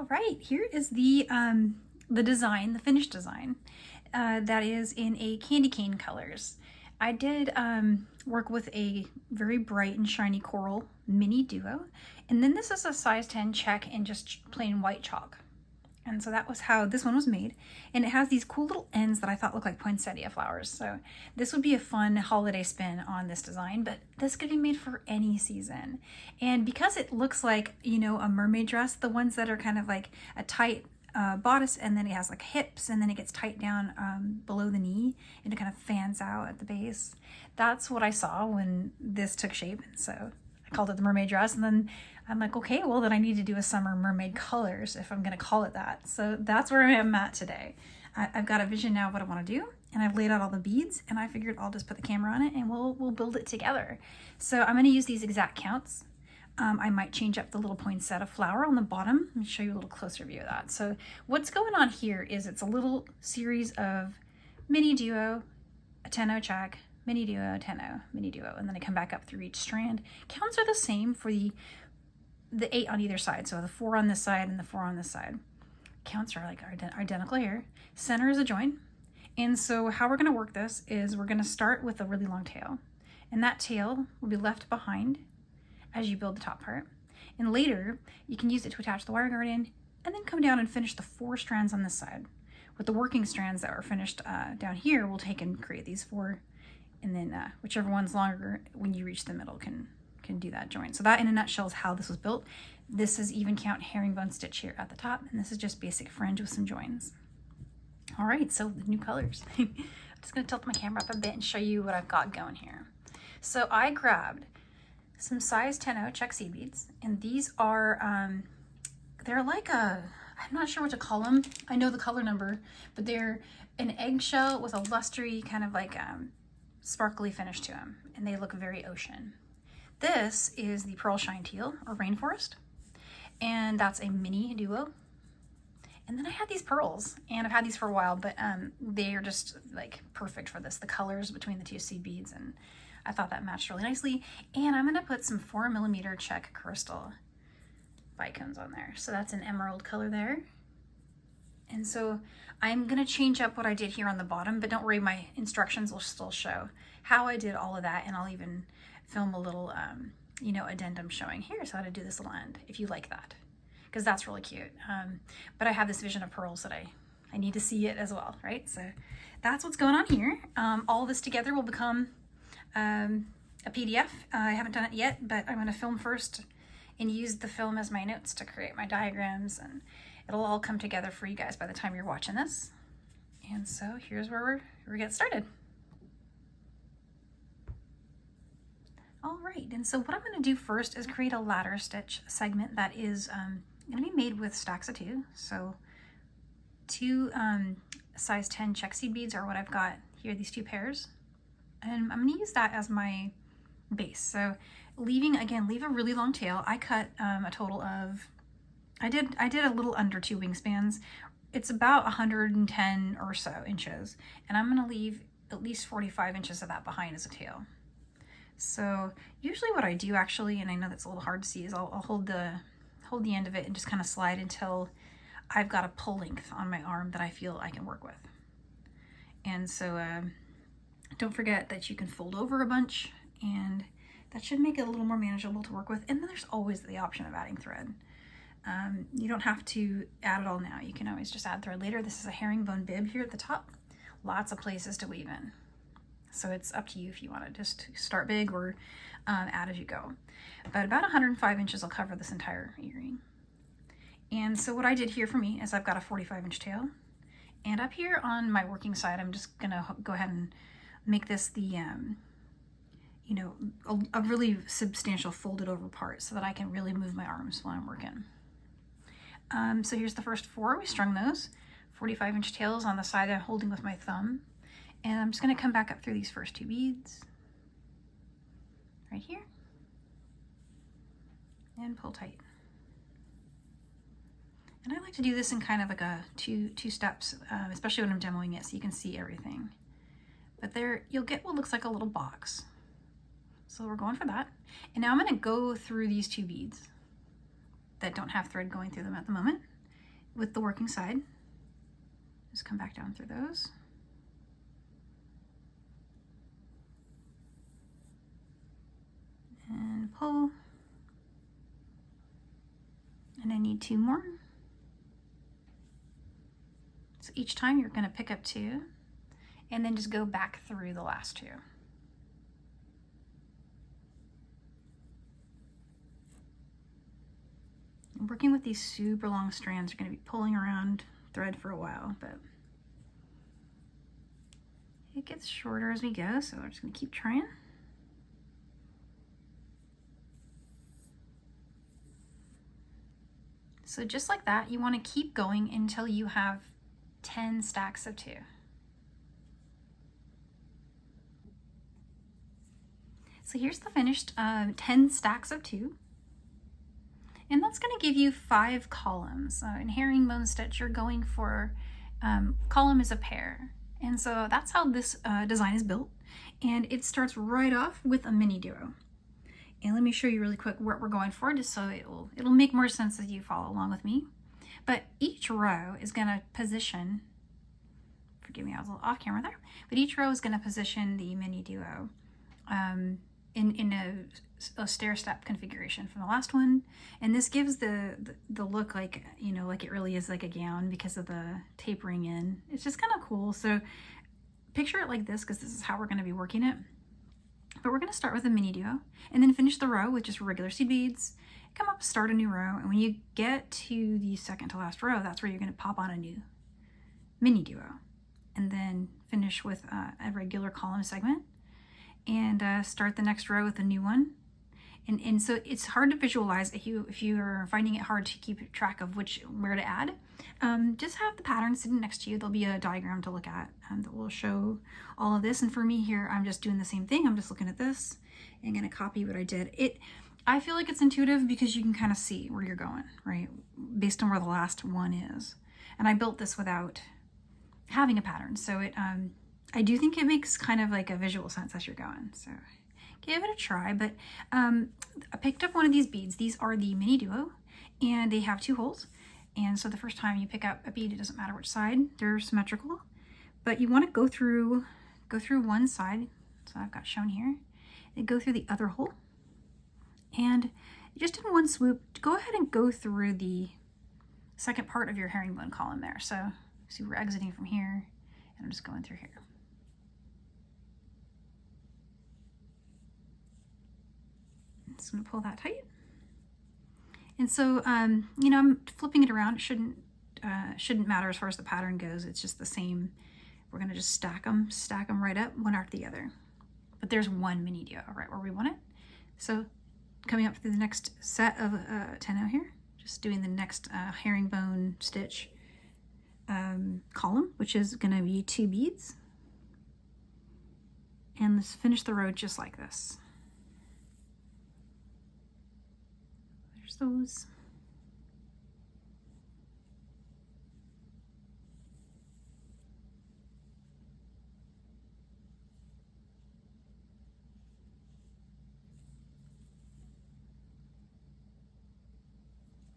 right, here is the design, the finished design, that is in a candy cane colors. I did work with a very bright and shiny coral MiniDuo, and then this is a size 10 Czech in just plain white chalk. And so that was how this one was made. And it has these cool little ends that I thought looked like poinsettia flowers. So this would be a fun holiday spin on this design, but this could be made for any season. And because it looks like, you know, a mermaid dress, the ones that are kind of like a tight bodice, and then it has like hips, and then it gets tight down below the knee, and it kind of fans out at the base. That's what I saw when this took shape. And so I called it the mermaid dress, and then I'm like, okay, well then I need to do a summer mermaid colors if I'm gonna call it that. So that's where I am at today. I've got a vision now of what I wanna do, and I've laid out all the beads, and I figured I'll just put the camera on it and we'll build it together. So I'm gonna use these exact counts. I might change up the little poinsettia flower on the bottom. Let me show you a little closer view of that. So what's going on here is it's a little series of MiniDuo, a tenno Czech, MiniDuo, tenno, MiniDuo, and then I come back up through each strand. Counts are the same for the 8 on either side. So the 4 on this side and the 4 on this side. Counts are like identical here. Center is a join. And so how we're gonna work this is we're gonna start with a really long tail. And that tail will be left behind as you build the top part. And later, you can use it to attach the wire guardian and then come down and finish the 4 strands on this side. With the working strands that were finished down here, we'll take and create these 4, and then whichever one's longer, when you reach the middle, can do that join. So that in a nutshell is how this was built. This is even count herringbone stitch here at the top, and this is just basic fringe with some joins. All right, so the new colors. I'm just gonna tilt my camera up a bit and show you what I've got going here. So I grabbed some size 10 Czech seed beads, and these are, they're like I'm not sure what to call them. I know the color number, but they're an eggshell with a lustery kind of like sparkly finish to them, and they look very ocean. This is the Pearl Shine Teal, or Rainforest, and that's a MiniDuo. And then I had these pearls, and I've had these for a while, but they are just like perfect for this. The colors between the 2 seed beads, and I thought that matched really nicely. And I'm gonna put some 4mm Czech crystal bicones on there. So that's an emerald color there. And so I'm gonna change up what I did here on the bottom, but don't worry, my instructions will still show how I did all of that, and I'll even film a little, you know, addendum showing here's how to do this little end, if you like that, because that's really cute. But I have this vision of pearls that I need to see it as well, right? So that's what's going on here. All this together will become a PDF. I haven't done it yet, but I'm going to film first and use the film as my notes to create my diagrams, and it'll all come together for you guys by the time you're watching this. And so here's where we get started. All right, and so what I'm going to do first is create a ladder stitch segment that is going to be made with stacks of 2. So 2 size 10 Czech seed beads are what I've got here, these 2 pairs. And I'm going to use that as my base. So leave a really long tail. I cut a total of, I did a little under 2 wingspans. It's about 110 or so inches. And I'm going to leave at least 45 inches of that behind as a tail. So usually what I do actually, and I know that's a little hard to see, is I'll hold the end of it and just kind of slide until I've got a pull length on my arm that I feel I can work with. And so don't forget that you can fold over a bunch, and that should make it a little more manageable to work with. And then there's always the option of adding thread. You don't have to add it all now. You can always just add thread later. This is a herringbone bib here at the top. Lots of places to weave in. So it's up to you if you want to just start big or add as you go. But about 105 inches will cover this entire earring. And so what I did here for me is I've got a 45-inch tail. And up here on my working side, I'm just going to go ahead and make this the, you know, a really substantial folded over part so that I can really move my arms while I'm working. So here's the first 4. We strung those. 45-inch tails on the side I'm holding with my thumb. And I'm just going to come back up through these first 2 beads right here and pull tight. And I like to do this in kind of like a two steps, especially when I'm demoing it, so you can see everything. But there you'll get what looks like a little box. So we're going for that. And now I'm going to go through these 2 beads that don't have thread going through them at the moment. with the working side. Just come back down through those. And pull. And I need 2 more. So each time you're going to pick up 2 and then just go back through the last 2. And working with these super long strands, you're going to be pulling around thread for a while, but it gets shorter as we go, so we're just going to keep trying. So just like that, you want to keep going until you have 10 stacks of 2. So here's the finished 10 stacks of 2. And that's going to give you 5 columns. In herringbone stitch, you're going for column is a pair. And so that's how this design is built. And it starts right off with a MiniDuo. And let me show you really quick what we're going for, just so it'll make more sense as you follow along with me. But each row is going to position, forgive me, I was a little off camera there, but each row is going to position the MiniDuo in a stair-step configuration from the last one. And this gives the look like, you know, like it really is like a gown because of the tapering in. It's just kind of cool. So picture it like this, because this is how we're going to be working it. But we're going to start with a MiniDuo and then finish the row with just regular seed beads, come up, start a new row, and when you get to the second to last row, that's where you're going to pop on a new MiniDuo, and then finish with a regular column segment, and start the next row with a new one. And so it's hard to visualize if you're finding it hard to keep track of where to add. Just have the pattern sitting next to you. There'll be a diagram to look at that will show all of this. And for me here, I'm just doing the same thing. I'm just looking at this and going to copy what I did. I feel like it's intuitive because you can kind of see where you're going, right? Based on where the last one is. And I built this without having a pattern. So I do think it makes kind of like a visual sense as you're going. So give it a try. But I picked up one of these beads. These are the MiniDuo, and they have 2 holes. And so the first time you pick up a bead, it doesn't matter which side, they're symmetrical. But you want to go through one side, so I've got shown here, and go through the other hole. And just in one swoop, go ahead and go through the second part of your herringbone column there. So see, we're exiting from here, and I'm just going through here. Just going to pull that tight. And so, you know, I'm flipping it around. It shouldn't matter as far as the pattern goes. It's just the same. We're going to just stack them right up, one after the other. But there's one MiniDuo right where we want it. So coming up through the next set of 10 here, just doing the next herringbone stitch column, which is going to be 2 beads. And let's finish the row just like this. Those.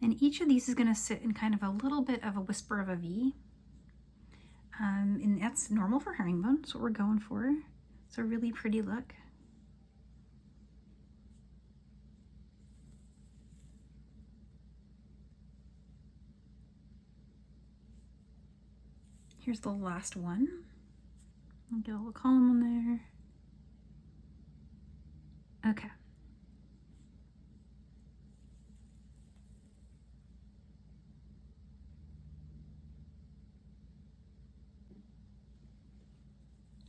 And each of these is going to sit in kind of a little bit of a whisper of a V. And that's normal for herringbone. That's what we're going for. It's a really pretty look. Here's the last one. I'll get a little column on there. Okay.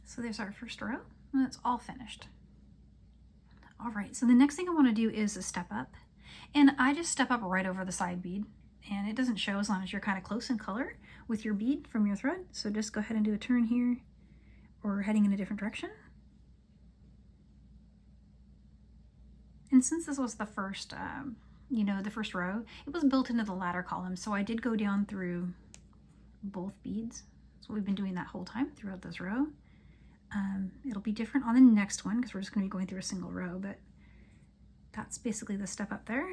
So there's our first row, and it's all finished. All right, so the next thing I want to do is a step up. And I just step up right over the side bead, and it doesn't show as long as you're kind of close in color with your bead from your thread. So just go ahead and do a turn here, or heading in a different direction. And since this was the first, you know, the first row, it was built into the ladder column. So I did go down through both beads. So we've been doing that whole time throughout this row. It'll be different on the next one because we're just going to be going through a single row, but that's basically the step up there.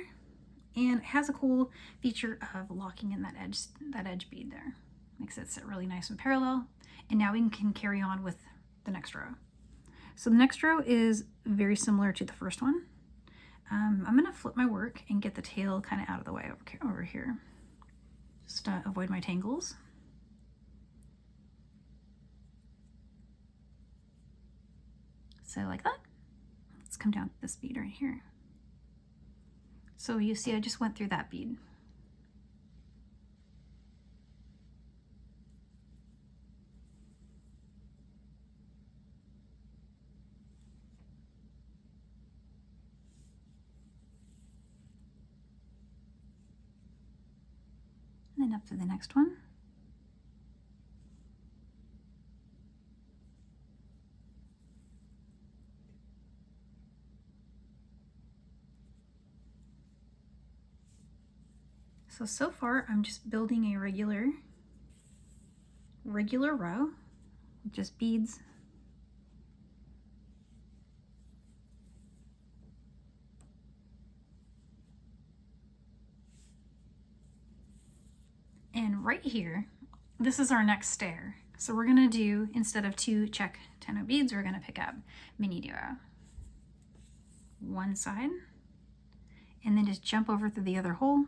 And it has a cool feature of locking in that edge bead there. Makes it sit really nice and parallel. And now we can carry on with the next row. So the next row is very similar to the first one. I'm gonna flip my work and get the tail kind of out of the way over here. Just to avoid my tangles. So like that. Let's come down to this bead right here. So you see I just went through that bead. And then up to the next one. So far I'm just building a regular row with just beads. And right here, this is our next stair. So we're gonna do, instead of 2 Czech tenno beads, we're gonna pick up MiniDuo. One side, and then just jump over through the other hole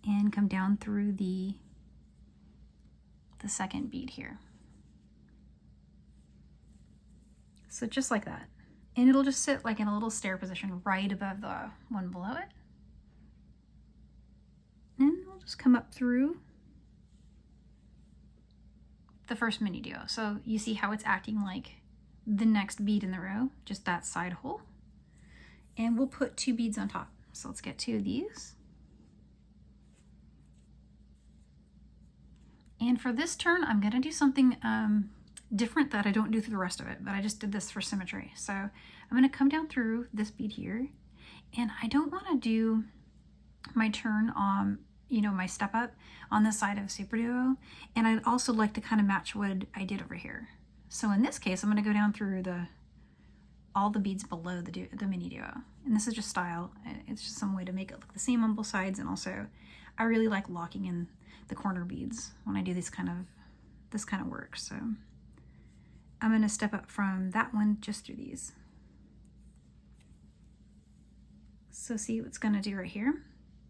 and come down through the second bead here. So just like that. And it'll just sit like in a little stair position right above the one below it. And we'll just come up through the first MiniDuo. So you see how it's acting like the next bead in the row, just that side hole. And we'll put 2 beads on top. So let's get 2 of these. And for this turn, I'm gonna do something different that I don't do through the rest of it, but I just did this for symmetry. So I'm gonna come down through this bead here, and I don't wanna do my turn on, you know, my step up on the side of Super Duo, and I'd also like to kind of match what I did over here. So in this case, I'm gonna go down through all the beads below the MiniDuo. And this is just style. It's just some way to make it look the same on both sides, and also I really like locking in the corner beads when I do this kind of work. So I'm gonna step up from that one just through these. So see what it's gonna do right here?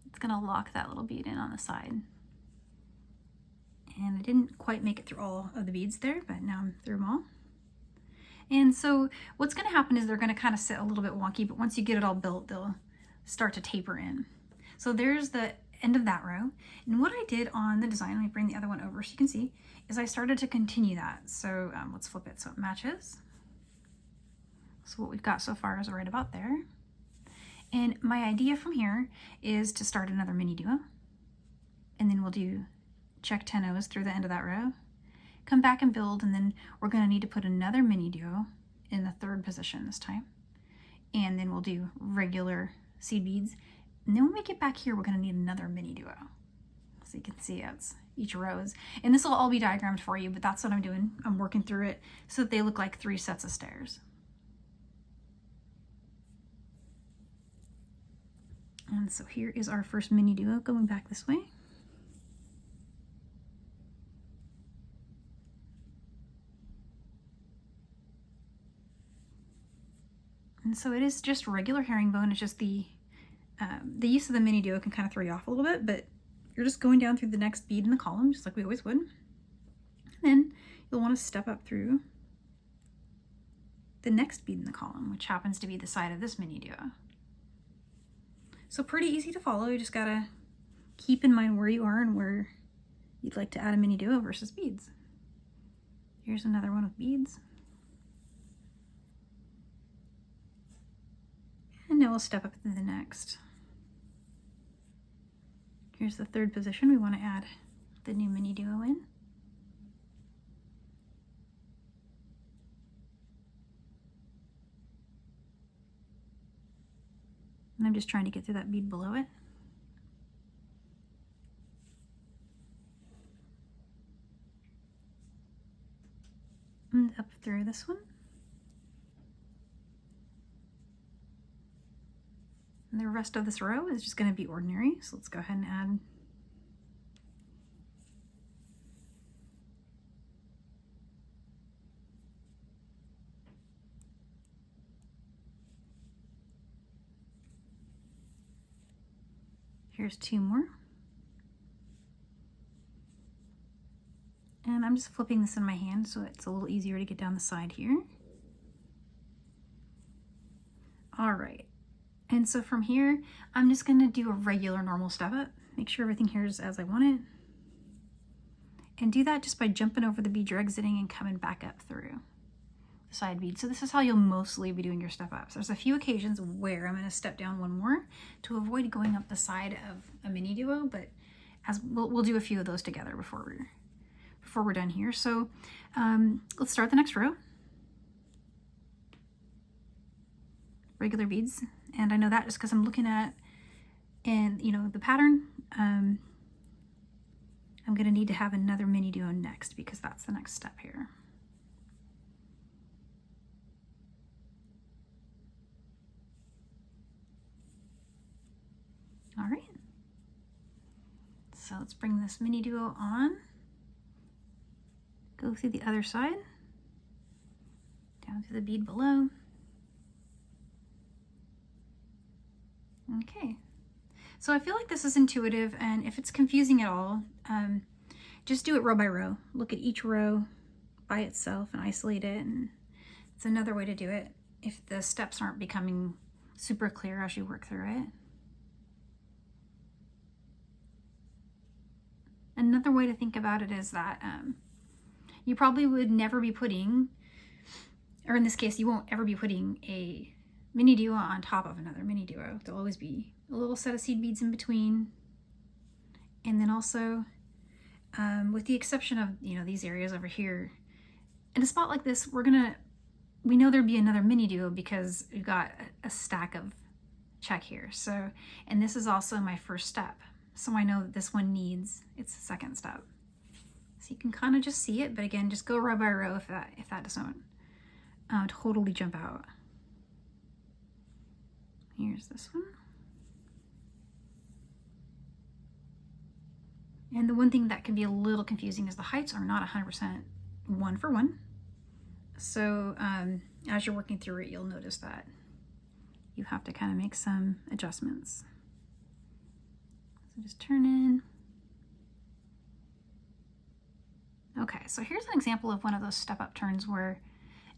It's gonna lock that little bead in on the side. And I didn't quite make it through all of the beads there, but now I'm through them all. And so what's gonna happen is they're gonna kind of sit a little bit wonky, but once you get it all built, they'll start to taper in. So there's the end of that row. And what I did on the design, let me bring the other one over so you can see, is I started to continue that. So let's flip it so it matches. So what we've got so far is right about there. And my idea from here is to start another MiniDuo. And then we'll do Czech tennos through the end of that row. Come back and build, and then we're gonna need to put another MiniDuo in the 3rd position this time. And then we'll do regular seed beads. And then when we get back here, we're gonna need another MiniDuo. So you can see it's each row is, and this will all be diagrammed for you, but that's what I'm doing. I'm working through it so that they look like 3 sets of stairs. And so here is our first MiniDuo going back this way. And so it is just regular herringbone. It's just the use of the MiniDuo can kind of throw you off a little bit, but you're just going down through the next bead in the column, just like we always would. And then you'll want to step up through the next bead in the column, which happens to be the side of this MiniDuo. So pretty easy to follow. You just gotta keep in mind where you are and where you'd like to add a MiniDuo versus beads. Here's another one with beads. And now we'll step up to the next. Here's the 3rd position. We want to add the new MiniDuo in. And I'm just trying to get through that bead below it. And up through this one. And the rest of this row is just going to be ordinary. So let's go ahead and add. Here's 2 more. And I'm just flipping this in my hand so it's a little easier to get down the side here. All right. And so from here, I'm just going to do a regular normal step up. Make sure everything here is as I want it. And do that just by jumping over the bead you're exiting and coming back up through the side bead. So this is how you'll mostly be doing your step ups. There's a few occasions where I'm going to step down one more to avoid going up the side of a MiniDuo, but as we'll do a few of those together before we're done here. So let's start the next row. Regular beads, and I know that just because I'm looking at, and you know, the pattern. I'm going to need to have another MiniDuo next because that's the next step here. All right. So let's bring this MiniDuo on. Go through the other side, down to the bead below. Okay, so I feel like this is intuitive, and if it's confusing at all, just do it row by row. Look at each row by itself and isolate it, and it's another way to do it if the steps aren't becoming super clear as you work through it. Another way to think about it is that you probably would never be putting, or in this case, you won't ever be putting a MiniDuo on top of another MiniDuo. There'll always be a little set of seed beads in between. And then also, with the exception of, you know, these areas over here, in a spot like this, we know there'd be another MiniDuo because we've got a stack of Czech here. So, and this is also my first step. So I know that this one needs its second step. So you can kind of just see it, but again, just go row by row if that doesn't totally jump out. Here's this one. And the one thing that can be a little confusing is the heights are not 100% one for one. So as you're working through it, you'll notice that you have to kind of make some adjustments. So just turn in. Okay, so here's an example of one of those step-up turns where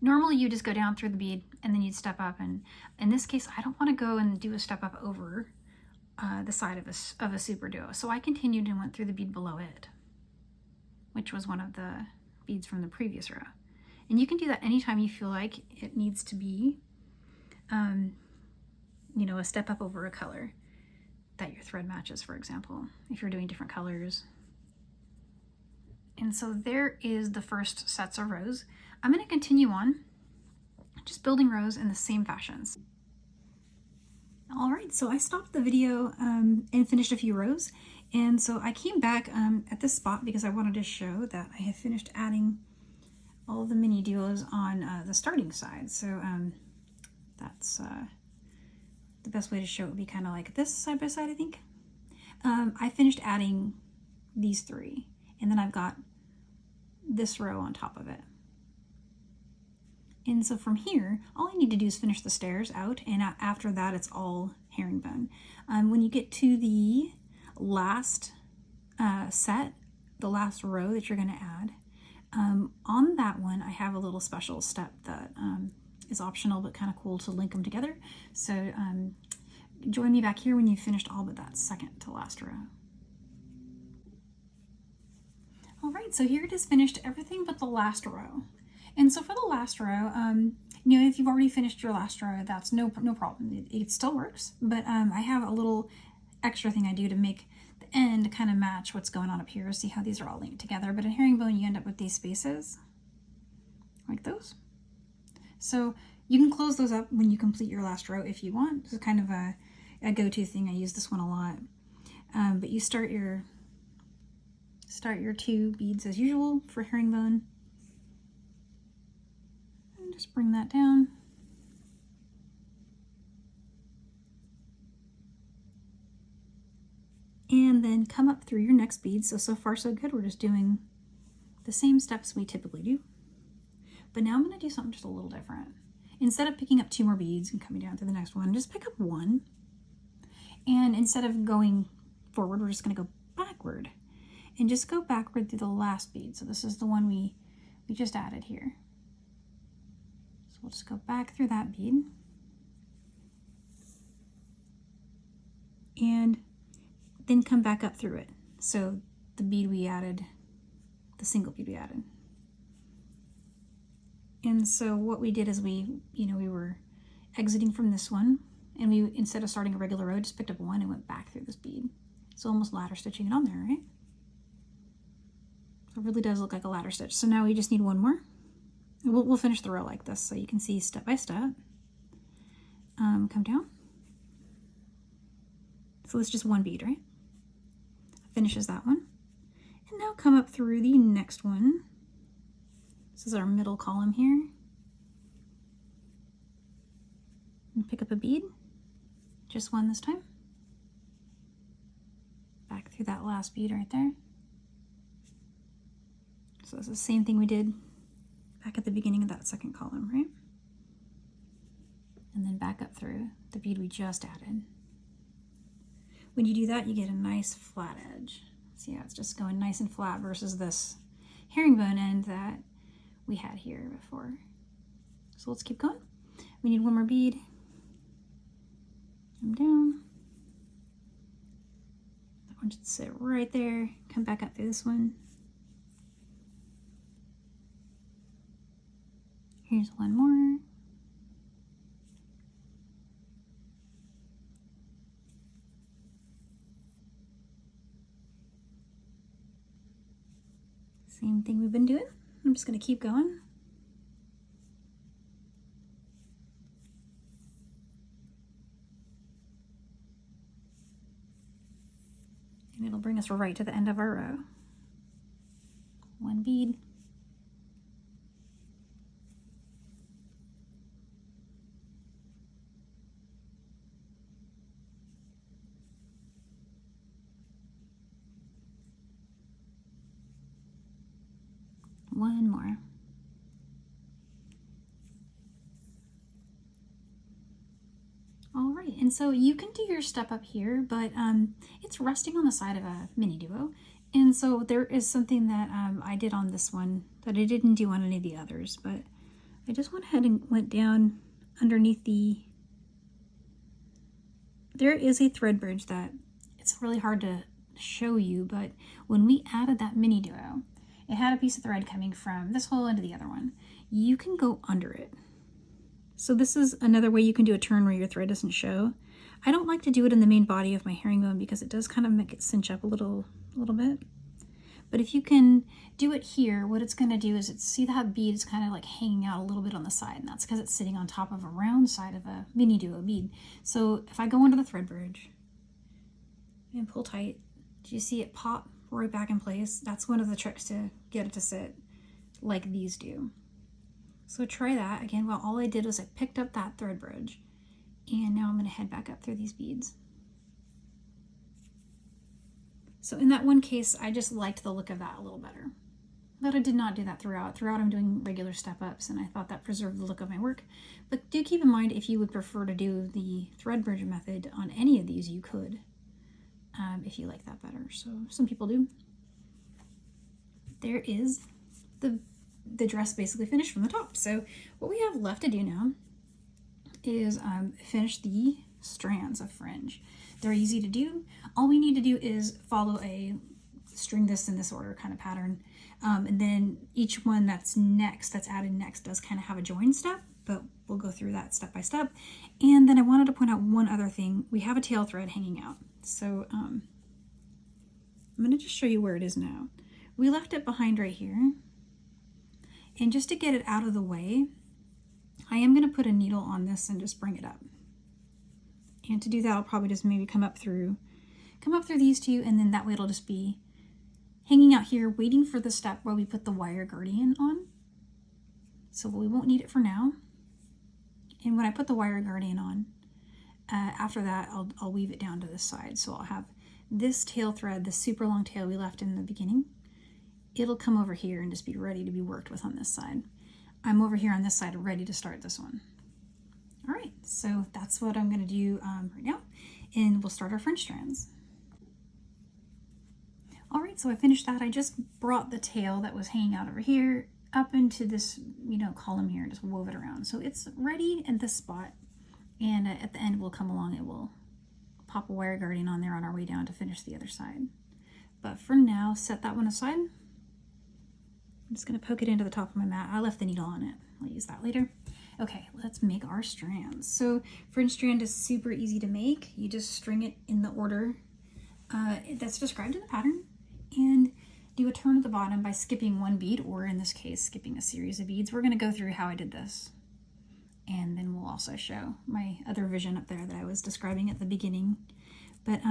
normally you just go down through the bead and then you'd step up, and in this case I don't want to go and do a step up over the side of a super duo. So I continued and went through the bead below it, which was one of the beads from the previous row. And you can do that anytime you feel like it needs to be, you know, a step up over a color that your thread matches, for example, if you're doing different colors. And so there is the first sets of rows. I'm going to continue on just building rows in the same fashions. All right, so I stopped the video and finished a few rows. And so I came back at this spot because I wanted to show that I have finished adding all of the MiniDuos on the starting side. So that's the best way to show it would be kind of like this side by side, I think. I finished adding these 3, and then I've got this row on top of it. And so from here, all I need to do is finish the stairs out, and after that it's all herringbone. When you get to the last set, the last row that you're going to add, on that one I have a little special step that is optional but kind of cool to link them together. So join me back here when you've finished all but that second to last row. All right, so here it is finished, everything but the last row. And so for the last row, you know, if you've already finished your last row, that's no problem. It still works, but I have a little extra thing I do to make the end kind of match what's going on up here. See how these are all linked together, but in herringbone you end up with these spaces, like those. So you can close those up when you complete your last row if you want. This is kind of a go-to thing. I use this one a lot. But you start your 2 beads as usual for herringbone. And just bring that down. and then come up through your next bead. So far so good. We're just doing the same steps we typically do. But now I'm going to do something just a little different. Instead of picking up 2 more beads and coming down to the next one, just pick up 1. And instead of going forward, we're just going to go backward. And just go backward through the last bead. So this is the one we just added here. So we'll just go back through that bead. And then come back up through it. So the bead we added, the single bead we added. And so what we did is we were exiting from this one, and we, instead of starting a regular row, just picked up 1 and went back through this bead. So almost ladder stitching it on there, right? So it really does look like a ladder stitch. So now we just need 1 more. We'll finish the row like this so you can see step by step. Come down. So it's just 1 bead, right? Finishes that one. And now come up through the next one. This is our middle column here. And pick up a bead. Just 1 this time. Back through that last bead right there. So it's the same thing we did back at the beginning of that second column, right? And then back up through the bead we just added. When you do that, you get a nice flat edge. See how it's just going nice and flat versus this herringbone end that we had here before. So let's keep going. We need 1 more bead. Come down. That one should sit right there. Come back up through this one. Here's 1 more. Same thing we've been doing. I'm just going to keep going. And it'll bring us right to the end of our row. 1 bead. One more. All right, and so you can do your step up here, but it's resting on the side of a MiniDuo. And so there is something that I did on this one that I didn't do on any of the others, but I just went ahead and went down underneath there is a thread bridge that it's really hard to show you, but when we added that MiniDuo, it had a piece of thread coming from this hole into the other one. You can go under it. So this is another way you can do a turn where your thread doesn't show. I don't like to do it in the main body of my herringbone because it does kind of make it cinch up a little bit. But if you can do it here, what it's going to do is see that bead is kind of like hanging out a little bit on the side, and that's because it's sitting on top of a round side of a MiniDuo bead. So if I go under the thread bridge and pull tight, do you see it pop right back in place? That's one of the tricks to get it to sit like these do. So try that again. Well, all I did was I picked up that thread bridge, and now I'm going to head back up through these beads. So in that one case, I just liked the look of that a little better. But I did not do that throughout. Throughout I'm doing regular step ups, and I thought that preserved the look of my work. But do keep in mind, if you would prefer to do the thread bridge method on any of these, you could. If you like that better. So some people do. There is the dress basically finished from the top. So what we have left to do now is finish the strands of fringe. They're easy to do. All we need to do is follow a string this in this order kind of pattern. And then each one that's added next does kind of have a join step, but we'll go through that step by step. And then I wanted to point out one other thing. We have a tail thread hanging out. So I'm going to just show you where it is now. We left it behind right here. And just to get it out of the way, I am going to put a needle on this and just bring it up. And to do that, I'll probably just maybe come up through these two, and then that way it'll just be hanging out here, waiting for the step where we put the wire guardian on. So we won't need it for now. And when I put the wire guardian on, after that, I'll weave it down to this side. So I'll have this tail thread, the super long tail we left in the beginning, it'll come over here and just be ready to be worked with on this side. I'm over here on this side ready to start this one. All right, so that's what I'm going to do right now, and we'll start our French strands. All right, so I finished that. I just brought the tail that was hanging out over here up into this, column here and just wove it around. So it's ready at this spot, and at the end we'll come along and we'll pop a wire guarding on there on our way down to finish the other side. But for now, set that one aside. I'm just going to poke it into the top of my mat. I left the needle on it. I'll use that later. Okay, let's make our strands. So Fringe strand is super easy to make. You just string it in the order that's described in the pattern, and do a turn at the bottom by skipping one bead, or in this case, skipping a series of beads. We're going to go through how I did this, and then we'll also show my other vision up there that I was describing at the beginning. But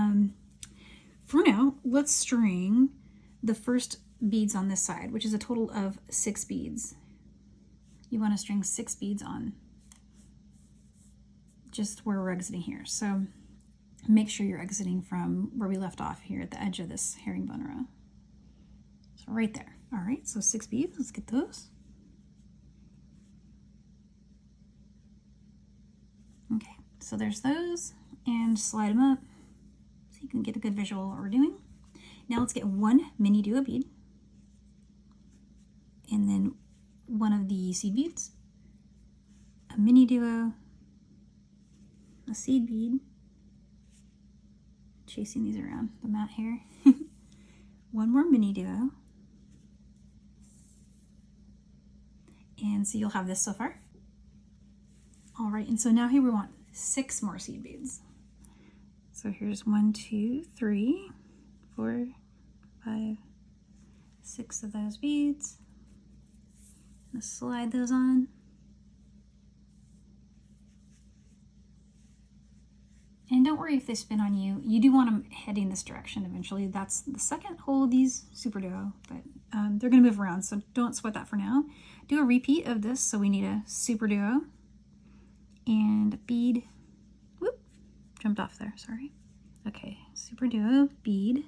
for now, let's string the first beads on this side, which is a total of 6 beads. You want to string 6 beads on just where we're exiting here. So make sure you're exiting from where we left off here at the edge of this herringbone row. So right there. All right, so 6 beads, let's get those. Okay, so there's those, and slide them up so you can get a good visual of what we're doing. Now let's get one MiniDuo bead, and then one of the seed beads, a MiniDuo, a seed bead, chasing these around the mat here, one more MiniDuo, and so you'll have this so far. All right, and so now here we want 6 more seed beads. So here's 1, 2, 3, 4, 5, 6 of those beads. I'm gonna slide those on. And don't worry if they spin on you. You do want them heading this direction eventually. That's the second hole of these super duo, but they're gonna move around, so don't sweat that for now. Do a repeat of this, so we need a super duo and a bead. Whoop, jumped off there, sorry. Okay, super duo, bead.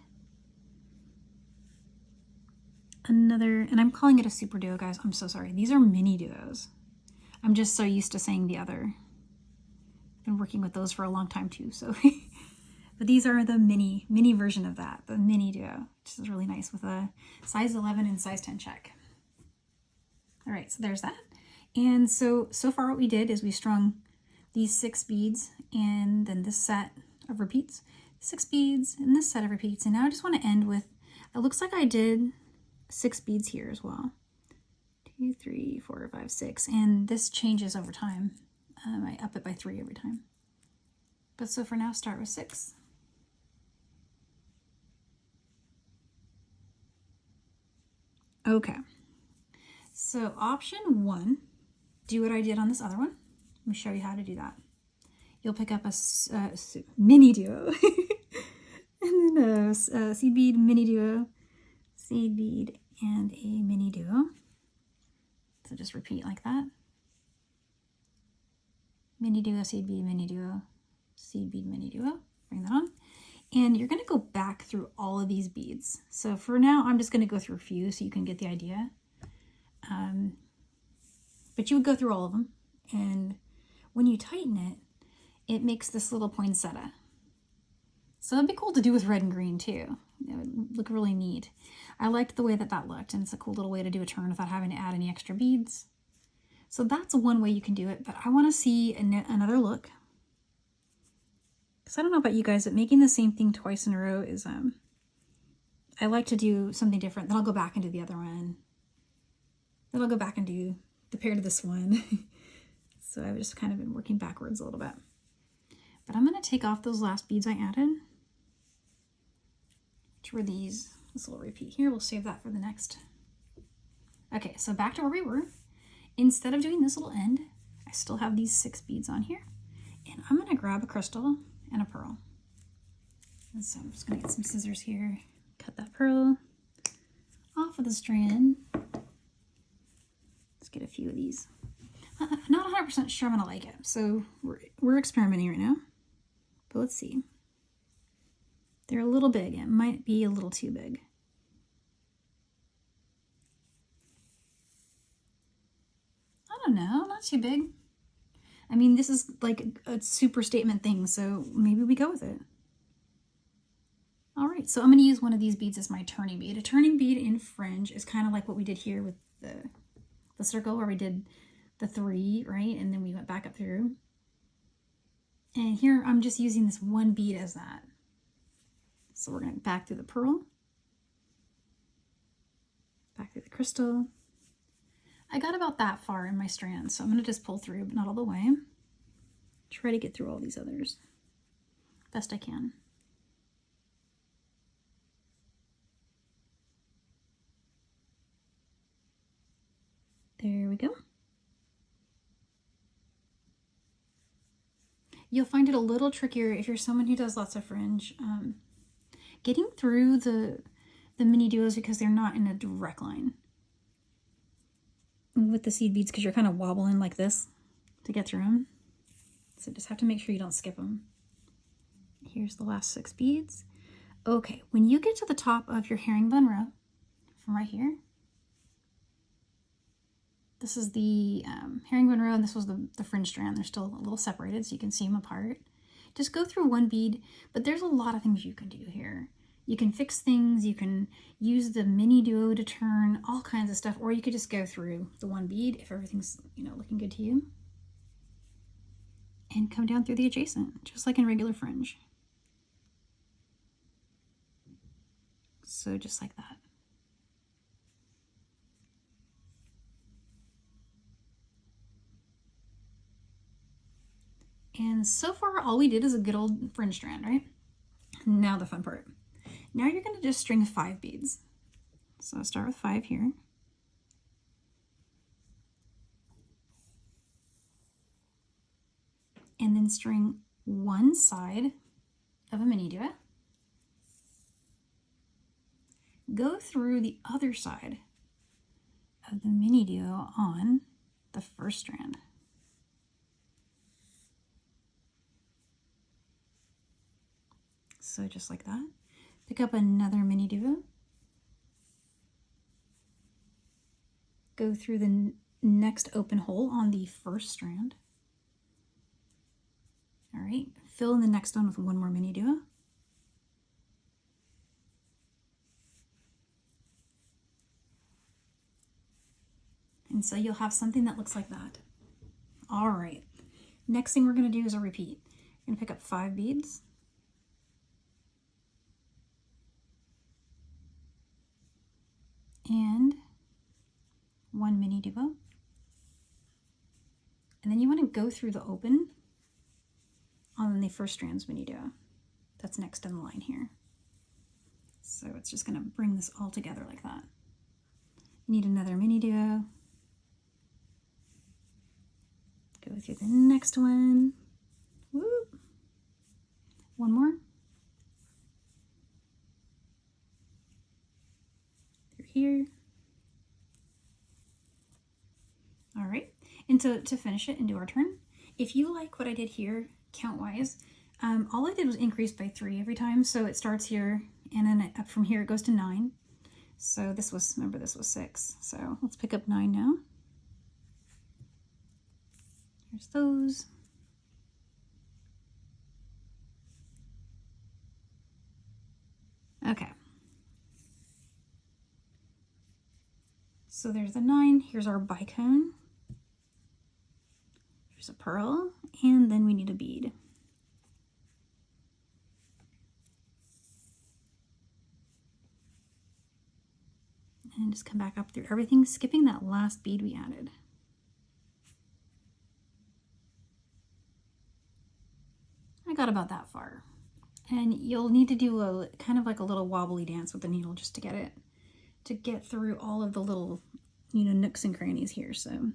Another, and I'm calling it a super duo, guys. I'm so sorry. These are mini duos. I'm just so used to saying the other. I've been working with those for a long time too, so. But these are the mini version of that, the mini duo, which is really nice with a size 11 and size 10 check. All right, so there's that. And so far what we did is we strung these 6 beads and then this set of repeats, 6 beads and this set of repeats. And now I just want to end with, it looks like I did 6 beads here as well. 2, 3, 4, 5, 6. And this changes over time. I up it by 3 every time. But so for now, start with 6. Okay. So option 1, do what I did on this other one. Let me show you how to do that. You'll pick up a MiniDuo, and then a seed bead, MiniDuo, seed bead, and a MiniDuo. So just repeat like that. MiniDuo, seed bead, MiniDuo, seed bead, MiniDuo. Bring that on. And you're going to go back through all of these beads. So for now, I'm just going to go through a few so you can get the idea. But you would go through all of them. And when you tighten it, it makes this little poinsettia. So it'd be cool to do with red and green too. It would look really neat. I liked the way that that looked, and it's a cool little way to do a turn without having to add any extra beads. So that's one way you can do it, but I want to see another look. Because I don't know about you guys, but making the same thing twice in a row is, I like to do something different. Then I'll go back and do the other one. Then I'll go back and do the pair to this one. So I've just kind of been working backwards a little bit. But I'm going to take off those last beads I added, which were these. This little repeat here. We'll save that for the next. Okay, so back to where we were. Instead of doing this little end, I still have these 6 beads on here. And I'm going to grab a crystal and a pearl. And so I'm just going to get some scissors here, cut that pearl off of the strand. Let's get a few of these. Not 100% sure I'm going to like it, so we're experimenting right now. But let's see. They're a little big. It might be a little too big. I don't know, not too big. I mean, this is like a super statement thing, so maybe we go with it. All right, so I'm going to use one of these beads as my turning bead. A turning bead in fringe is kind of like what we did here with the circle, where we did the 3, right? And then we went back up through. And here I'm just using this one bead as that. So we're going to back through the pearl, back through the crystal. I got about that far in my strands, so I'm going to just pull through, but not all the way. Try to get through all these others best I can. There we go. You'll find it a little trickier if you're someone who does lots of fringe. Getting through the MiniDuos because they're not in a direct line with the seed beads, because you're kind of wobbling like this to get through them. So just have to make sure you don't skip them. Here's the last 6 beads. Okay, when you get to the top of your herringbone row, from right here, this is the herringbone row, and this was the fringe strand. They're still a little separated, so you can see them apart. Just go through one bead, but there's a lot of things you can do here. You can fix things, you can use the MiniDuo to turn, all kinds of stuff, or you could just go through the one bead if everything's, you know, looking good to you. And come down through the adjacent, just like in regular fringe. So just like that. And so far, all we did is a good old fringe strand, right? Now the fun part. Now you're going to just string 5 beads. So I'll start with 5 here. And then string one side of a MiniDuo. Go through the other side of the MiniDuo on the first strand. So just like that. Pick up another MiniDuo. Go through the next open hole on the first strand. All right, fill in the next one with one more MiniDuo. And so you'll have something that looks like that. All right, next thing we're going to do is a repeat. We're going to pick up 5 beads. And 1 MiniDuo. And then you want to go through the open on the first strand's MiniDuo. That's next in the line here. So it's just going to bring this all together like that. You need another MiniDuo. Go through the next one. Whoop. One more. Through here. All right. And to finish it and do our turn, if you like what I did here, count-wise, all I did was increase by 3 every time. So it starts here, and then up from here it goes to 9. So this was, remember, this was 6. So let's pick up 9 now. Here's those. Okay. So there's the 9. Here's our bicone. There's a pearl, and then we need a bead. And just come back up through everything, skipping that last bead we added. I got about that far. And you'll need to do a kind of like a little wobbly dance with the needle just to get through all of the little, you know, nooks and crannies here. So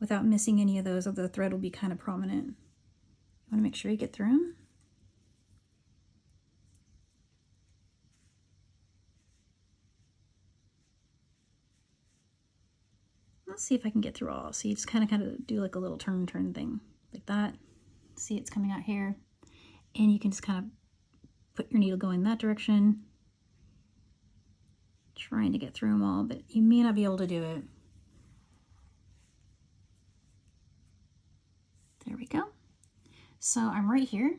without missing any of those, the thread will be kind of prominent. You want to make sure you get through them. Let's see if I can get through all. So you just kind of do like a little turn thing like that. See, it's coming out here, and you can just kind of put your needle going that direction. Trying to get through them all, but you may not be able to do it. There we go. So I'm right here.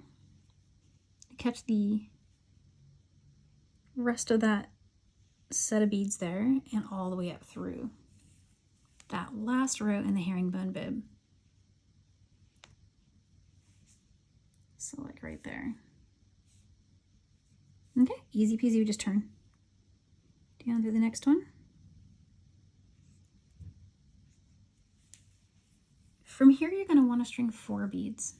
Catch the rest of that set of beads there and all the way up through that last row in the herringbone bib. So like right there. Okay, easy peasy, we just turn down through the next one. From here, you're going to want to string 4 beads.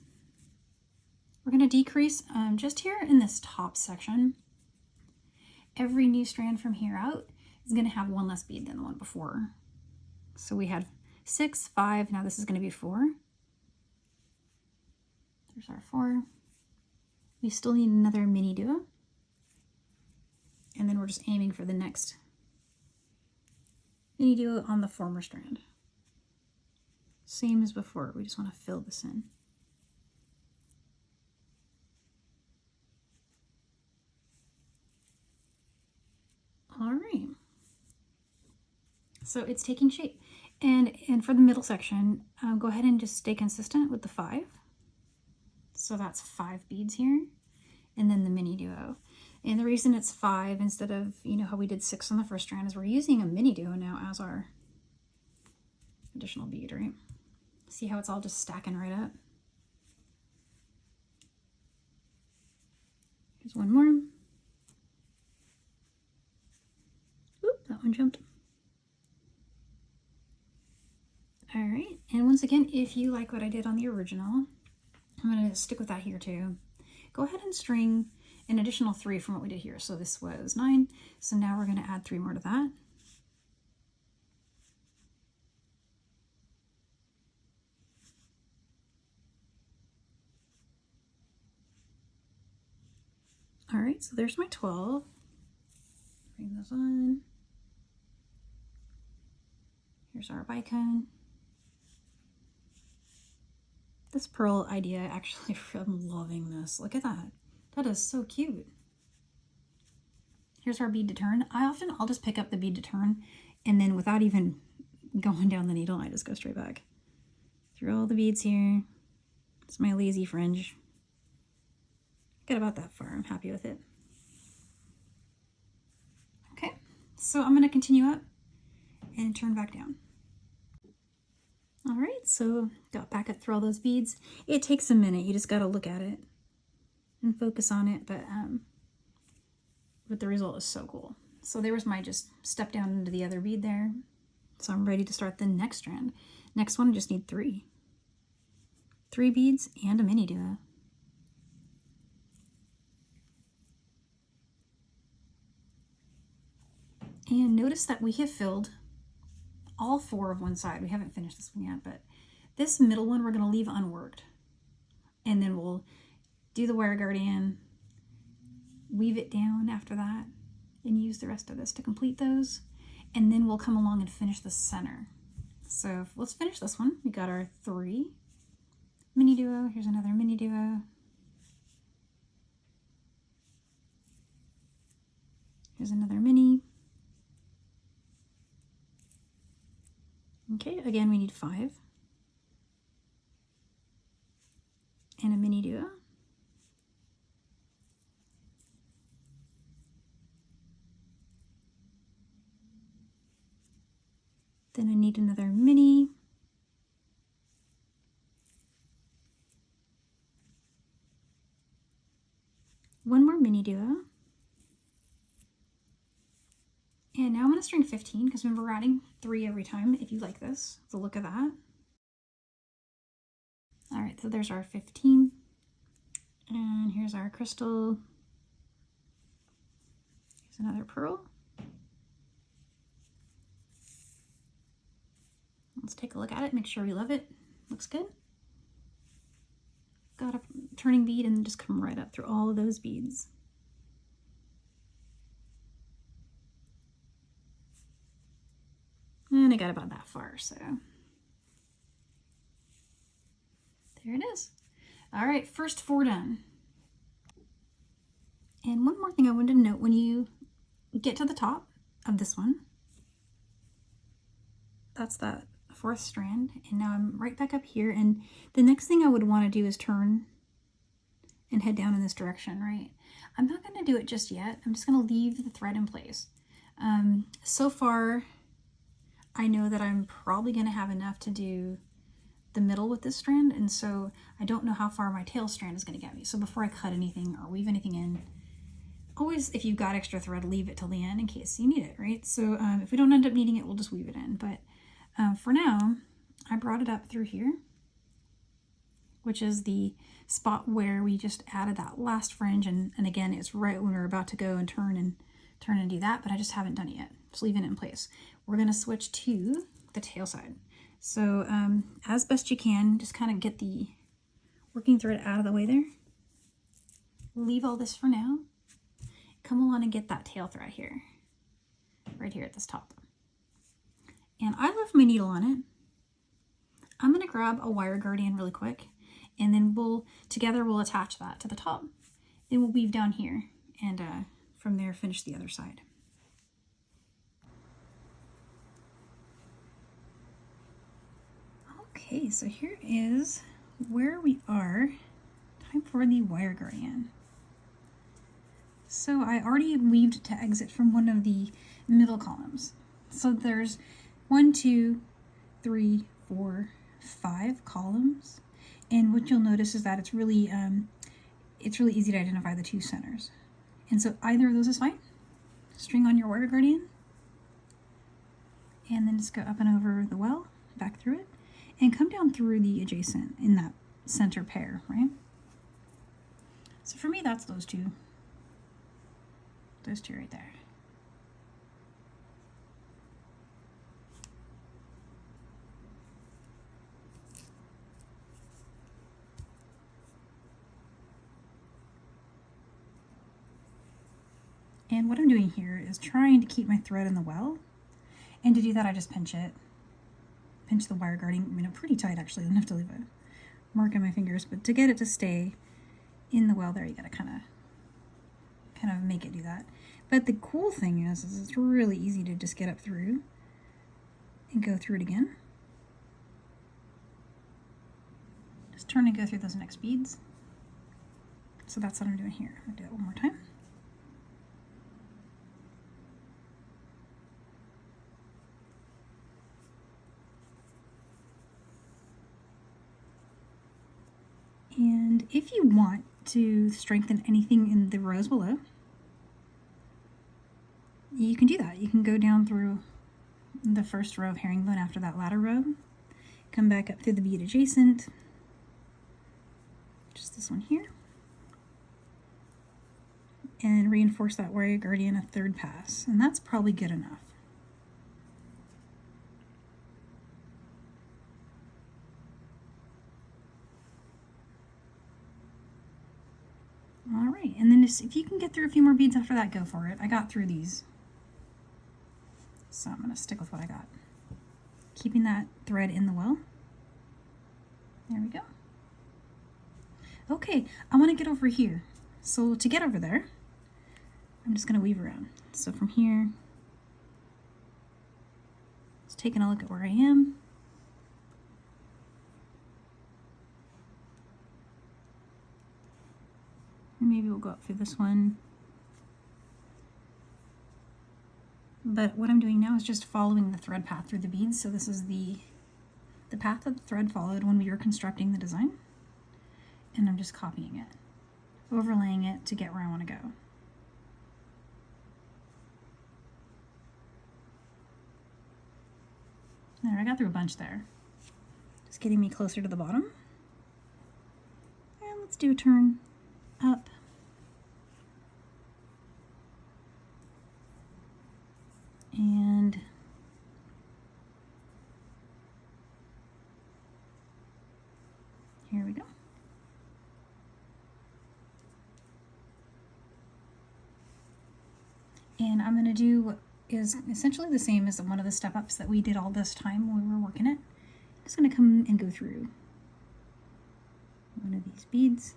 We're going to decrease just here in this top section. Every new strand from here out is going to have 1 less bead than the one before. So we had 6, 5, now this is going to be 4. There's our 4. We still need another MiniDuo. And then we're just aiming for the next MiniDuo on the former strand. Same as before, we just want to fill this in. All right. So it's taking shape. And for the middle section, go ahead and just stay consistent with the 5. So that's 5 beads here, and then the MiniDuo. And the reason it's 5 instead of, you know, how we did 6 on the first strand is we're using a MiniDuo now as our additional bead, right? See how it's all just stacking right up? Here's one more. Oop, that one jumped. All right, and once again, if you like what I did on the original, I'm going to stick with that here too. Go ahead and string an additional 3 from what we did here. So this was 9. So now we're going to add 3 more to that. All right, so there's my 12. Bring those on. Here's our bicone. This pearl idea, actually, I'm loving this. Look at that. That is so cute. Here's our bead to turn. I'll just pick up the bead to turn, and then without even going down the needle, I just go straight back through all the beads here. It's my lazy fringe. Got about that far. I'm happy with it. Okay, so I'm going to continue up and turn back down. All right, so got back up through all those beads. It takes a minute. You just got to look at it and focus on it, but the result is so cool. So there was my just step down into the other bead there. So I'm ready to start the next strand. Next one, I just need 3. 3 beads and a MiniDuo. And notice that we have filled all 4 of one side. We haven't finished this one yet, but this middle one we're going to leave unworked. And then we'll do the wire guardian, weave it down after that, and use the rest of this to complete those. And then we'll come along and finish the center. So let's finish this one. We got our 3 MiniDuo. Here's another MiniDuo. Here's another mini. Okay, again, we need 5. And a MiniDuo. Then I need another mini. One more MiniDuo. And now I'm going to string 15 because remember we're adding 3 every time if you like this, the look of that. All right, so there's our 15. And here's our crystal. Here's another pearl. Let's take a look at it, make sure we love it. Looks good. Got a turning bead and just come right up through all of those beads. And I got about that far, so there it is. All right, first 4 done. And one more thing I wanted to note, when you get to the top of this one, that's that fourth strand, and now I'm right back up here, and the next thing I would want to do is turn and head down in this direction, right? I'm not going to do it just yet. I'm just going to leave the thread in place. So far, I know that I'm probably going to have enough to do the middle with this strand, and so I don't know how far my tail strand is going to get me. So before I cut anything or weave anything in, always, if you've got extra thread, leave it till the end in case you need it, right? So if we don't end up needing it, we'll just weave it in. But for now, I brought it up through here, which is the spot where we just added that last fringe, and again, it's right when we're about to go and turn and do that, but I just haven't done it yet. Just leaving it in place. We're going to switch to the tail side. So as best you can, just kind of get the working thread out of the way there. Leave all this for now. Come along and get that tail thread here, right here at this top. And I left my needle on it. I'm going to grab a wire guardian really quick, and then together we'll attach that to the top. Then we'll weave down here, and from there finish the other side. Okay, so here is where we are. Time for the wire guardian. So I already weaved to exit from one of the middle columns. So there's 1, 2, 3, 4, 5 columns, and what you'll notice is that it's really easy to identify the 2 centers. And so either of those is fine. String on your wire guardian, and then just go up and over the well, back through it, and come down through the adjacent in that center pair, right? So for me, that's those two right there. And what I'm doing here is trying to keep my thread in the well, and to do that I just pinch the wire guarding, pretty tight actually. I don't have to leave a mark on my fingers, but to get it to stay in the well there, you gotta kind of make it do that. But the cool thing is it's really easy to just get up through and go through it again. Just turn and go through those next beads. So that's what I'm doing here. I'll do it one more time. And if you want to strengthen anything in the rows below, you can do that. You can go down through the first row of herringbone after that ladder row, come back up through the bead adjacent, just this one here, and reinforce that wire guardian a third pass, and that's probably good enough. All right, and then if you can get through a few more beads after that, go for it. I got through these, so I'm going to stick with what I got. Keeping that thread in the well. There we go. Okay, I want to get over here. So to get over there, I'm just going to weave around. So from here, just taking a look at where I am. Maybe we'll go up through this one. But what I'm doing now is just following the thread path through the beads. So this is the path that the thread followed when we were constructing the design. And I'm just copying it, overlaying it to get where I want to go. There, I got through a bunch there. Just getting me closer to the bottom. And let's do a turn up. And here we go. And I'm going to do what is essentially the same as one of the step ups that we did all this time when we were working it. I'm just going to come and go through one of these beads.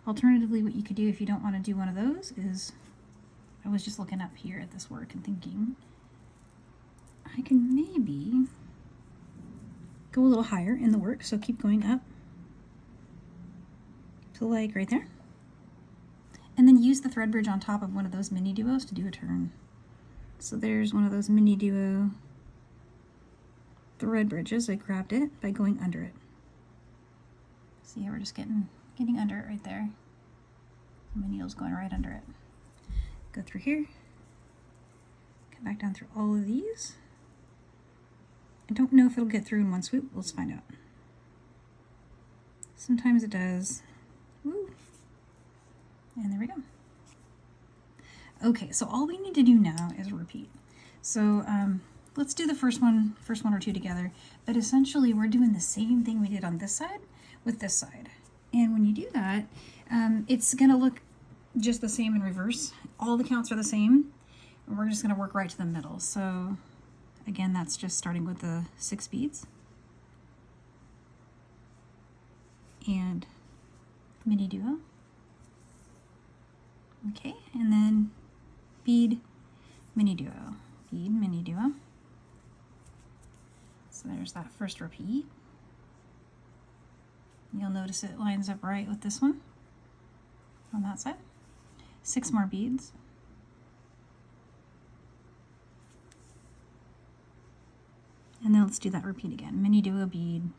Alternatively, what you could do if you don't want to do one of those is, I was just looking up here at this work and thinking, I can maybe go a little higher in the work, so keep going up to like right there. And then use the thread bridge on top of one of those MiniDuos to do a turn. So there's one of those MiniDuo thread bridges. I grabbed it by going under it. See how we're just getting under it right there. My needle's going right under it. Go through here. Come back down through all of these. I don't know if it'll get through in one swoop. Let's find out. Sometimes it does. Woo. And there we go. Okay, so all we need to do now is repeat. So let's do the first one or two together. But essentially, we're doing the same thing we did on this side with this side. And when you do that, it's going to look just the same in reverse. All the counts are the same. And we're just going to work right to the middle. So again, that's just starting with the 6 beads. And MiniDuo. Okay, and then bead, MiniDuo, bead, MiniDuo. So there's that first repeat. You'll notice it lines up right with this one on that side. 6 more beads. And then let's do that repeat again. MiniDuo, bead,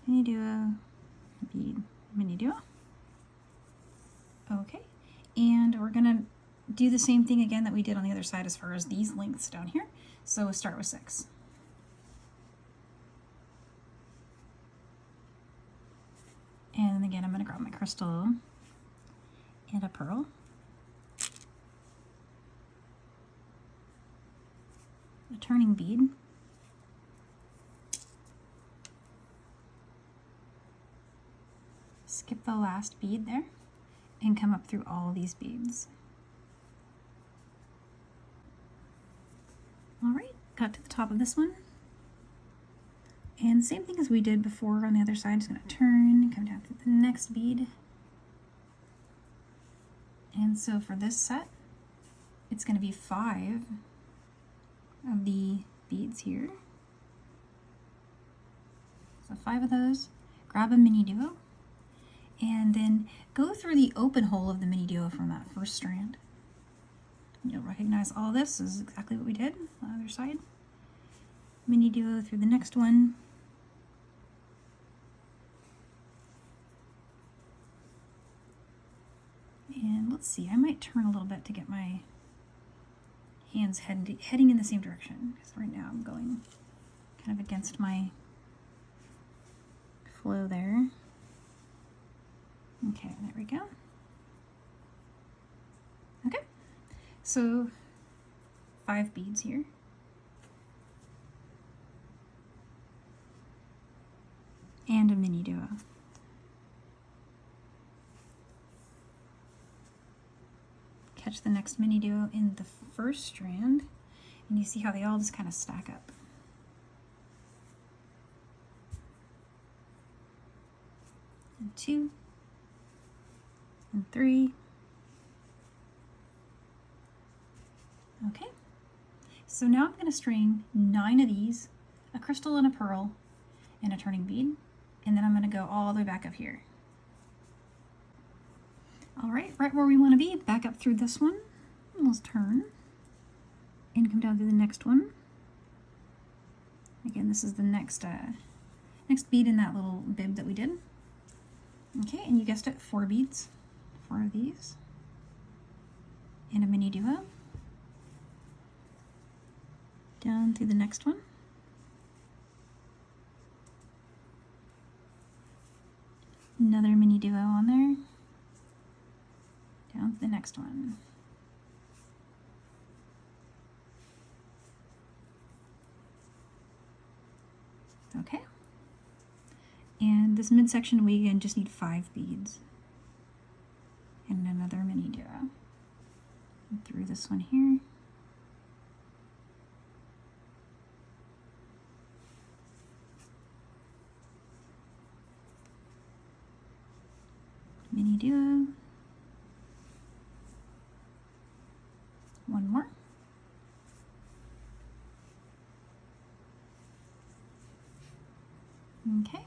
MiniDuo, bead, MiniDuo. Okay, and we're gonna do the same thing again that we did on the other side as far as these lengths down here. So we'll start with 6. And again, I'm gonna grab my crystal and a pearl. A turning bead. Skip the last bead there and come up through all these beads. All right, got to the top of this one. And same thing as we did before on the other side, just gonna turn, come down to the next bead. And so for this set, it's gonna be 5 of the beads here. So 5 of those, grab a MiniDuo, and then go through the open hole of the MiniDuo from that first strand. You'll recognize all this is exactly what we did on the other side. MiniDuo through the next one. And let's see, I might turn a little bit to get my hands heading in the same direction, because right now I'm going kind of against my flow there. Okay, there we go. Okay, so 5 beads here. And a MiniDuo. Catch the next MiniDuo in the first strand, and you see how they all just kind of stack up. And 2, and 3. Okay, so now I'm going to string 9 of these, a crystal and a pearl, and a turning bead, and then I'm going to go all the way back up here. All right where we want to be, back up through this one. Let's turn and come down through the next one. Again, this is the next bead in that little bib that we did. Okay, and you guessed it, 4 beads, 4 of these, and a MiniDuo. Down through the next one. Another MiniDuo on there. Down to the next one. Okay. And this midsection, we again just need 5 beads. And another MiniDuo. And through this one here. MiniDuo. One more. Okay.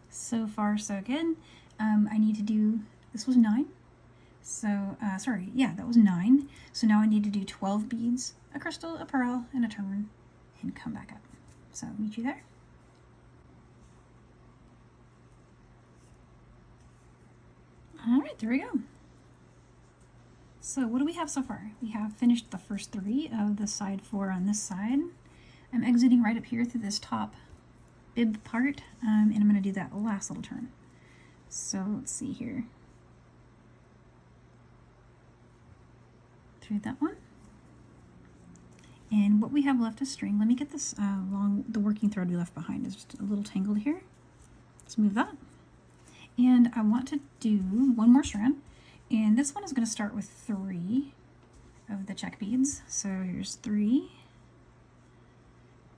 So far, so good. I need to do, this was 9. So, sorry, yeah, that was 9. So now I need to do 12 beads, a crystal, a pearl, and a turn, and come back up. So meet you there. All right, there we go. So what do we have so far? We have finished the first 3 of the side 4 on this side. I'm exiting right up here through this top bib part, and I'm going to do that last little turn. So let's see here. Through that one. And what we have left is string. Let me get this the working thread we left behind is just a little tangled here. Let's move that. And I want to do one more strand. And this one is going to start with 3 of the Czech beads. So here's 3.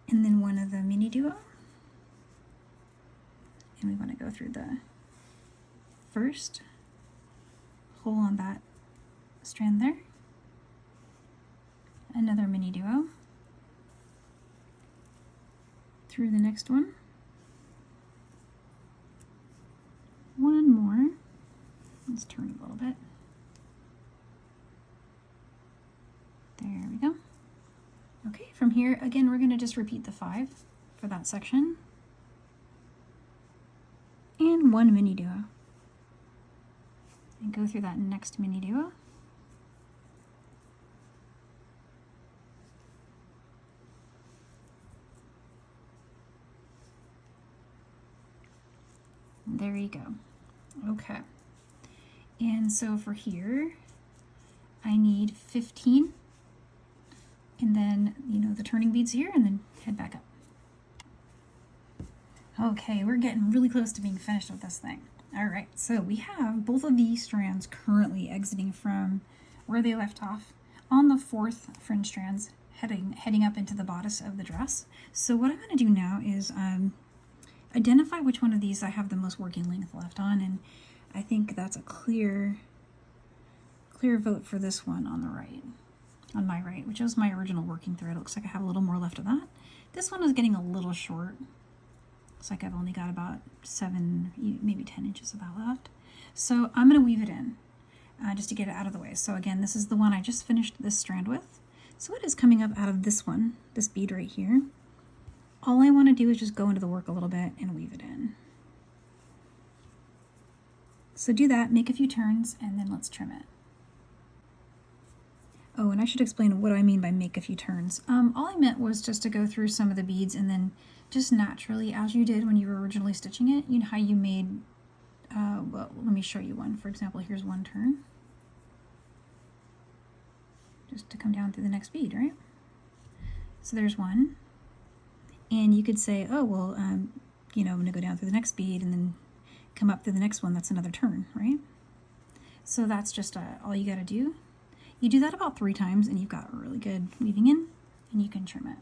And then one of the MiniDuo. And we want to go through the first hole on that strand there. Another MiniDuo. Through the next one. One more. Let's turn a little bit. There we go. Okay, from here, again, we're going to just repeat the 5 for that section. And one MiniDuo. And go through that next MiniDuo. There you go. Okay. And so for here, I need 15. And then, you know, the turning beads here, and then head back up. Okay, we're getting really close to being finished with this thing. All right, so we have both of these strands currently exiting from where they left off on the 4th fringe strands, heading up into the bodice of the dress. So what I'm going to do now is identify which one of these I have the most working length left on, and I think that's a clear vote for this one on the right, on my right, which is my original working thread. It looks like I have a little more left of that. This one is getting a little short. Looks like I've only got about 7, maybe 10 inches of that left. So I'm going to weave it in just to get it out of the way. So again, this is the one I just finished this strand with. So it is coming up out of this one, this bead right here. All I want to do is just go into the work a little bit and weave it in. So do that, make a few turns, and then let's trim it. Oh, and I should explain what I mean by make a few turns. All I meant was just to go through some of the beads and then just naturally, as you did when you were originally stitching it, you know how you made, well, let me show you one. For example, here's one turn. Just to come down through the next bead, right? So there's one. And you could say, oh, well, you know, I'm gonna go down through the next bead and then come up through the next one. That's another turn, right? So that's just all you gotta do. You do that about 3 times and you've got really good weaving in, and you can trim it.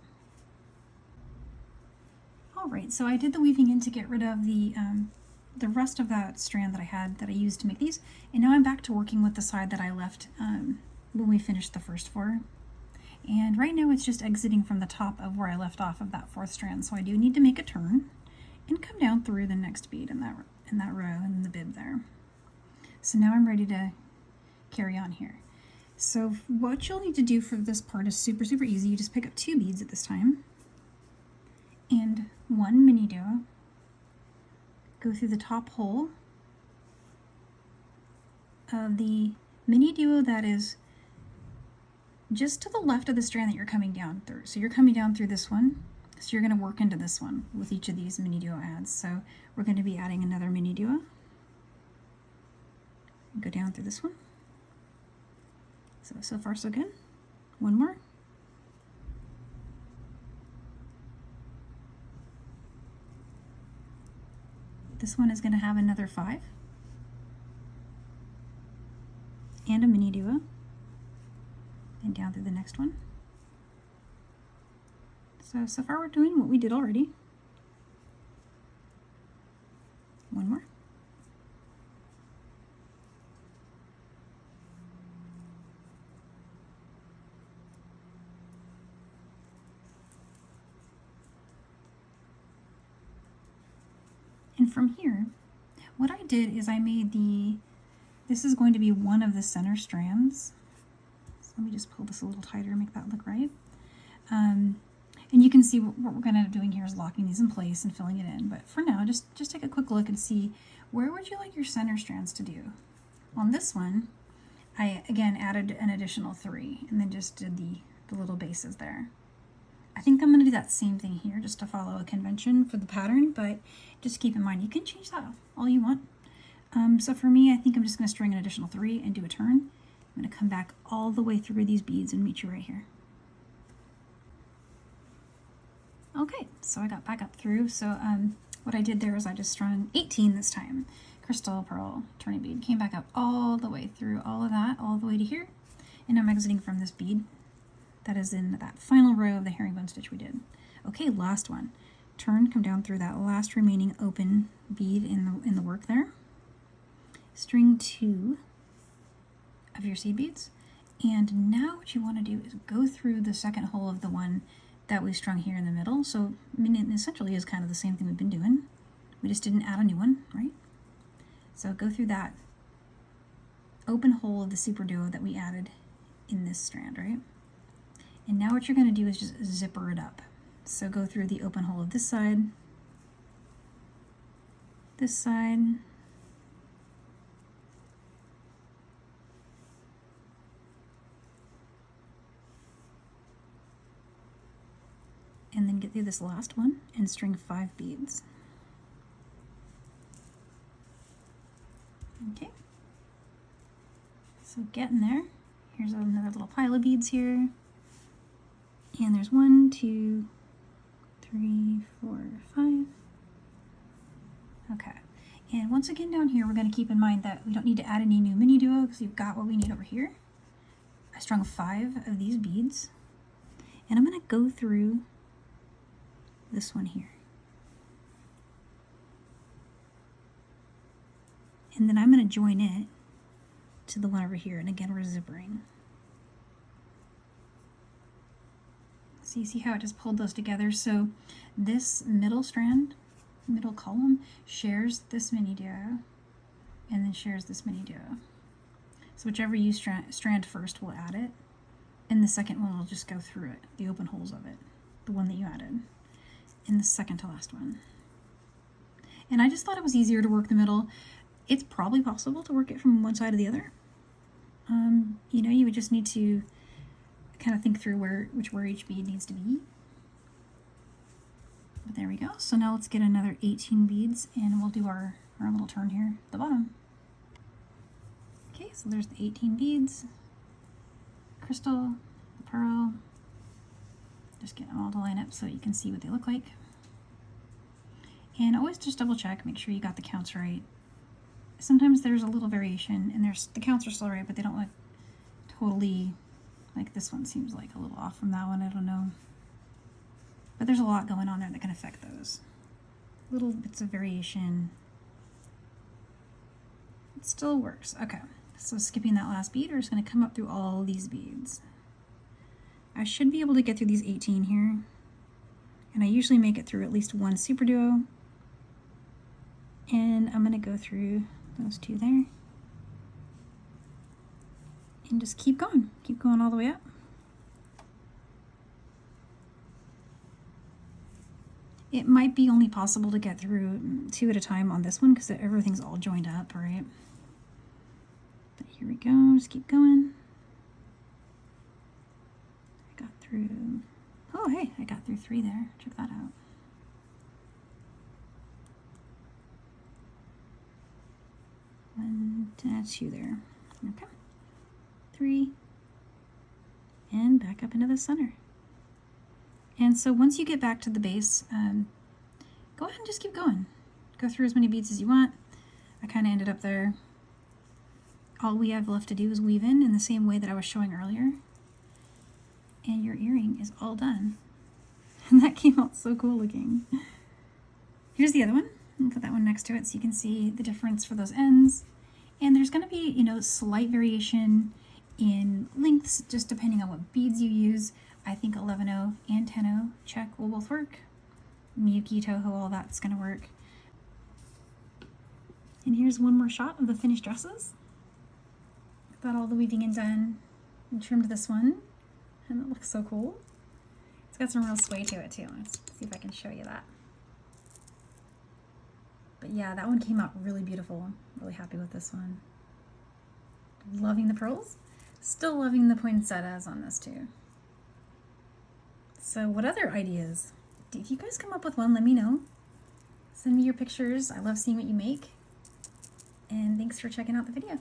All right, so I did the weaving in to get rid of the rest of that strand that I had that I used to make these, and now I'm back to working with the side that I left when we finished the first 4. And right now it's just exiting from the top of where I left off of that 4th strand, so I do need to make a turn and come down through the next bead in that row in the bib there. So now I'm ready to carry on here. So what you'll need to do for this part is super easy. You just pick up 2 beads at this time and one MiniDuo. Go through the top hole of the MiniDuo that is just to the left of the strand that you're coming down through. So you're coming down through this one. So you're going to work into this one with each of these MiniDuo adds. So we're going to be adding another MiniDuo. Go down through this one. So far so good. One more. This one is going to have another 5. And a MiniDuo. And down through the next one. So far we're doing what we did already. One more. from here, what I did is I made this is going to be one of the center strands. So let me just pull this a little tighter, make that look right. And you can see what we're going to end up doing here is locking these in place and filling it in. But for now, just take a quick look and see, where would you like your center strands to do? On this one, I again added an additional 3 and then just did the little bases there. I think I'm going to do that same thing here just to follow a convention for the pattern, but just keep in mind you can change that all you want. So for me, I think I'm just going to string an additional 3 and do a turn. I'm going to come back all the way through these beads and meet you right here. Okay, so I got back up through. So what I did there is I just strung 18 this time. Crystal, pearl, turning bead, came back up all the way through all of that, all the way to here. And I'm exiting from this bead that is in that final row of the herringbone stitch we did. Okay, last one. Turn, come down through that last remaining open bead in the work there. String 2 of your seed beads. And now what you want to do is go through the second hole of the one that we strung here in the middle. So I mean, it essentially is kind of the same thing we've been doing. We just didn't add a new one, right? So go through that open hole of the super duo that we added in this strand, right? And now what you're going to do is just zipper it up. So go through the open hole of this side, and then get through this last one and string 5 beads. Okay, so getting there. Here's another little pile of beads here. And there's 1, 2, 3, 4, 5. Okay, and once again down here, we're going to keep in mind that we don't need to add any new MiniDuo because we've got what we need over here. I strung 5 of these beads, and I'm going to go through this one here. And then I'm going to join it to the one over here, and again we're zippering. So you see how it just pulled those together? So this middle strand, middle column, shares this MiniDuo, and then shares this MiniDuo. So whichever you strand first will add it, and the second one will just go through it, the open holes of it, the one that you added, in the second to last one. And I just thought it was easier to work the middle. It's probably possible to work it from one side to the other. You know, you would just need to kind of think through where each bead needs to be. But there we go. So now let's get another 18 beads and we'll do our little turn here at the bottom. Okay, so there's the 18 beads. Crystal, the pearl. Just get them all to line up so you can see what they look like. And always just double check, make sure you got the counts right. Sometimes there's a little variation and the counts are still right, but they don't look totally, like this one seems like a little off from that one, I don't know. But there's a lot going on there that can affect those. Little bits of variation. It still works. Okay, so skipping that last bead, we're just going to come up through all these beads. I should be able to get through these 18 here. And I usually make it through at least one super duo. And I'm going to go through those 2 there. And just keep going all the way up. It might be only possible to get through 2 at a time on this one because everything's all joined up, right? But here we go, just keep going. I got through, oh hey, I got through 3 there, check that out. One, 2 there, okay. 3, and back up into the center. And so once you get back to the base, go ahead and just keep going. Go through as many beads as you want. I kind of ended up there. All we have left to do is weave in the same way that I was showing earlier. And your earring is all done. And that came out so cool looking. Here's the other one. I'll put that one next to it so you can see the difference for those ends. And there's going to be, you know, slight variation in lengths just depending on what beads you use. I think 11/0 and 10/0 Czech will both work. Miyuki, Toho, all that's going to work. And here's one more shot of the finished dresses. Got all the weaving in done and trimmed this one, and it looks so cool. It's got some real sway to it too. Let's see if I can show you that. But yeah, that one came out really beautiful. I'm really happy with this one. Loving the pearls. Still loving the poinsettias on this too. So what other ideas? If you guys come up with one, let me know. Send me your pictures. I love seeing what you make. And thanks for checking out the video.